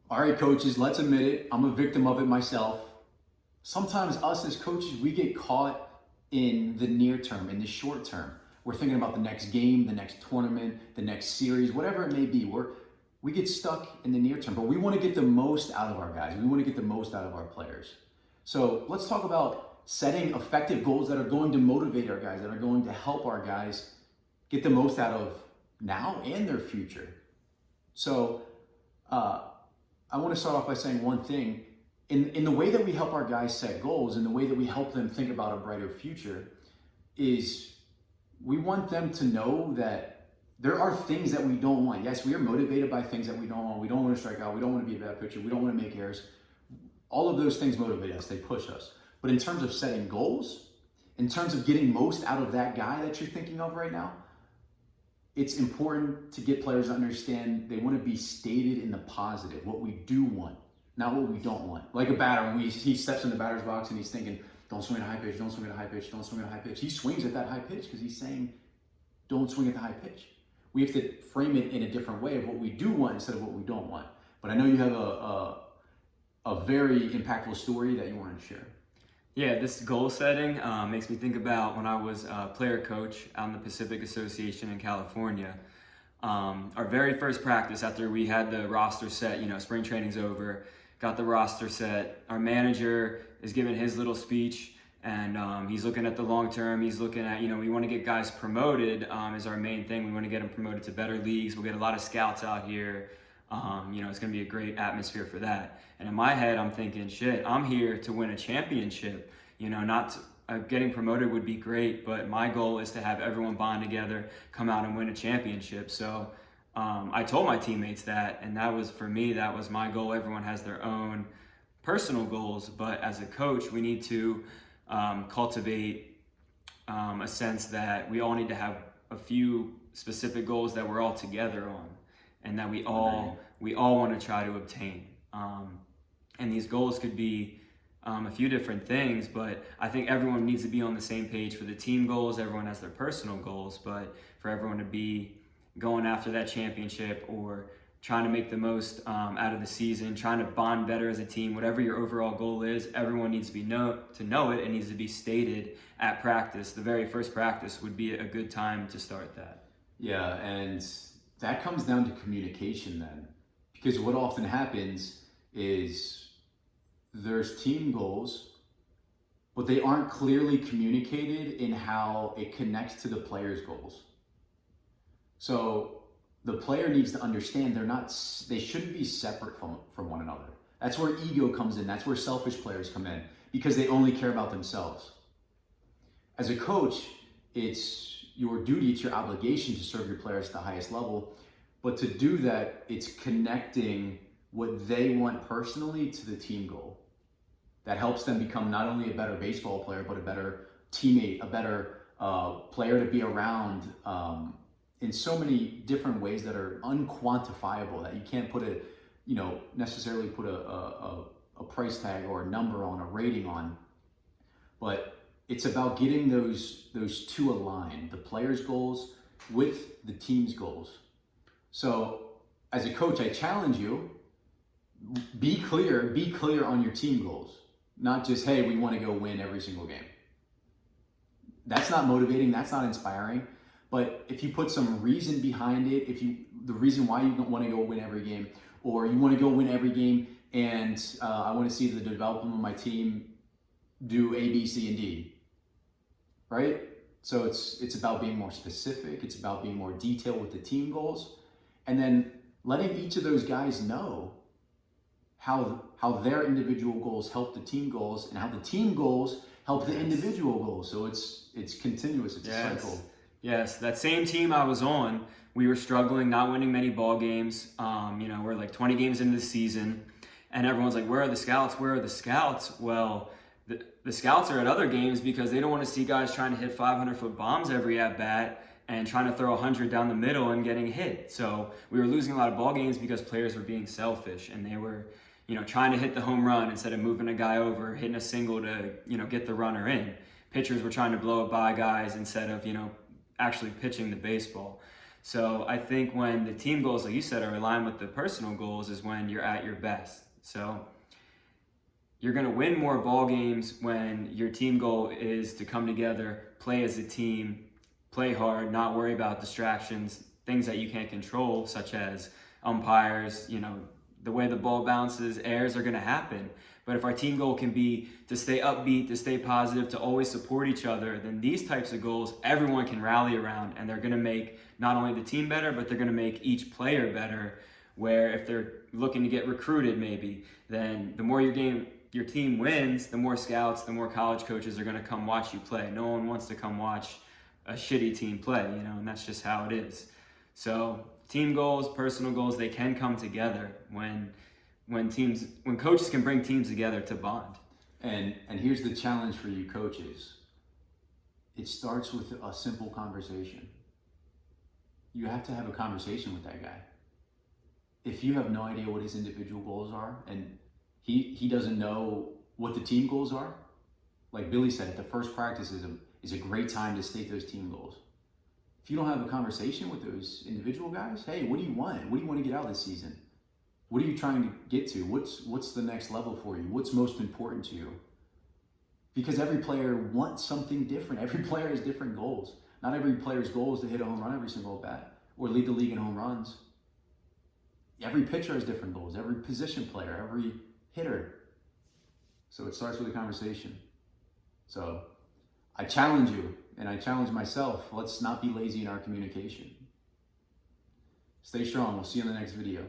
All right, coaches, let's admit it. I'm a victim of it myself. Sometimes us as coaches, we get caught in the near term, in the short term. We're thinking about the next game, the next tournament, the next series, whatever it may be. We get stuck in the near term, but we want to get the most out of our guys. We want to get the most out of our players. So let's talk about setting effective goals that are going to motivate our guys, that are going to help our guys get the most out of now and their future. So I want to start off by saying one thing. In the way that we help our guys set goals, in the way that we help them think about a brighter future, is we want them to know that there are things that we don't want. Yes, we are motivated by things that we don't want. We don't want to strike out. We don't want to be a bad pitcher. We don't want to make errors. All of those things motivate us. They push us. But in terms of setting goals, in terms of getting most out of that guy that you're thinking of right now, it's important to get players to understand they want to be stated in the positive, what we do want, not what we don't want. Like a batter, when he steps in the batter's box and he's thinking, don't swing at a high pitch, don't swing at a high pitch, don't swing at a high pitch. He swings at that high pitch because he's saying, don't swing at the high pitch. We have to frame it in a different way of what we do want instead of what we don't want. But I know you have a very impactful story that you wanted to share. Yeah, this goal setting makes me think about when I was a player coach out in the Pacific Association in California. Our very first practice after we had the roster set, spring training's over, got the roster set. Our manager is giving his little speech and he's looking at the long term. He's looking at, we want to get guys promoted is our main thing. We want to get them promoted to better leagues. We'll get a lot of scouts out here. It's going to be a great atmosphere for that. And in my head, I'm thinking, shit, I'm here to win a championship. Getting promoted would be great, but my goal is to have everyone bond together, come out and win a championship. So I told my teammates that, and that was, for me, that was my goal. Everyone has their own personal goals, but as a coach, we need to cultivate a sense that we all need to have a few specific goals that we're all together on, and that we all want to try to obtain. And these goals could be a few different things, but I think everyone needs to be on the same page for the team goals. Everyone has their personal goals, but for everyone to be going after that championship or trying to make the most out of the season, trying to bond better as a team, whatever your overall goal is, everyone needs to be know it. It needs to be stated at practice. The very first practice would be a good time to start that. Yeah, and that comes down to communication then, because what often happens is there's team goals, but they aren't clearly communicated in how it connects to the player's goals. So the player needs to understand they shouldn't be separate from one another. That's where ego comes in. That's where selfish players come in, because they only care about themselves. As a coach, it's your duty, it's your obligation to serve your players at the highest level. But to do that, it's connecting what they want personally to the team goal. That helps them become not only a better baseball player, but a better teammate, a better player to be around in so many different ways that are unquantifiable, that you can't necessarily put a price tag or a number on, a rating on. But it's about getting those two aligned, the player's goals with the team's goals. So as a coach, I challenge you, be clear on your team goals. Not just, hey, we want to go win every single game. That's not motivating, that's not inspiring. But if you put some reason behind it, the reason why you don't want to go win every game, or you want to go win every game and I want to see the development of my team do A, B, C, and D, right? So it's about being more specific, it's about being more detailed with the team goals, and then letting each of those guys know how their individual goals help the team goals, and how the team goals help the individual goals. So it's continuous, it's a cycle. Yes, that same team I was on, we were struggling, not winning many ball games. We're like 20 games into the season, and everyone's like, where are the scouts? Where are the scouts? Well, the scouts are at other games because they don't want to see guys trying to hit 500-foot bombs every at-bat and trying to throw 100 down the middle and getting hit. So we were losing a lot of ball games because players were being selfish, and they were trying to hit the home run instead of moving a guy over, hitting a single to, get the runner in. Pitchers were trying to blow it by guys instead of, actually pitching the baseball. So I think when the team goals, like you said, are aligned with the personal goals is when you're at your best. So you're going to win more ball games when your team goal is to come together, play as a team, play hard, not worry about distractions, things that you can't control, such as umpires, the way the ball bounces, errors are going to happen. But if our team goal can be to stay upbeat, to stay positive, to always support each other, then these types of goals everyone can rally around, and they're going to make not only the team better, but they're going to make each player better. Where if they're looking to get recruited, maybe, then the more your team wins, the more scouts, the more college coaches are going to come watch you play. No one wants to come watch a shitty team play, and that's just how it is. So team goals, personal goals, they can come together when coaches can bring teams together to bond. And here's the challenge for you coaches. It starts with a simple conversation. You have to have a conversation with that guy. If you have no idea what his individual goals are, and he doesn't know what the team goals are, like Billy said, at the first practice is a great time to state those team goals. If you don't have a conversation with those individual guys, hey, what do you want? What do you want to get out of this season? What are you trying to get to? What's the next level for you? What's most important to you? Because every player wants something different. Every player has different goals. Not every player's goal is to hit a home run every single bat or lead the league in home runs. Every pitcher has different goals. Every position player, every hitter. So it starts with a conversation. So I challenge you, and I challenge myself, let's not be lazy in our communication. Stay strong. We'll see you in the next video.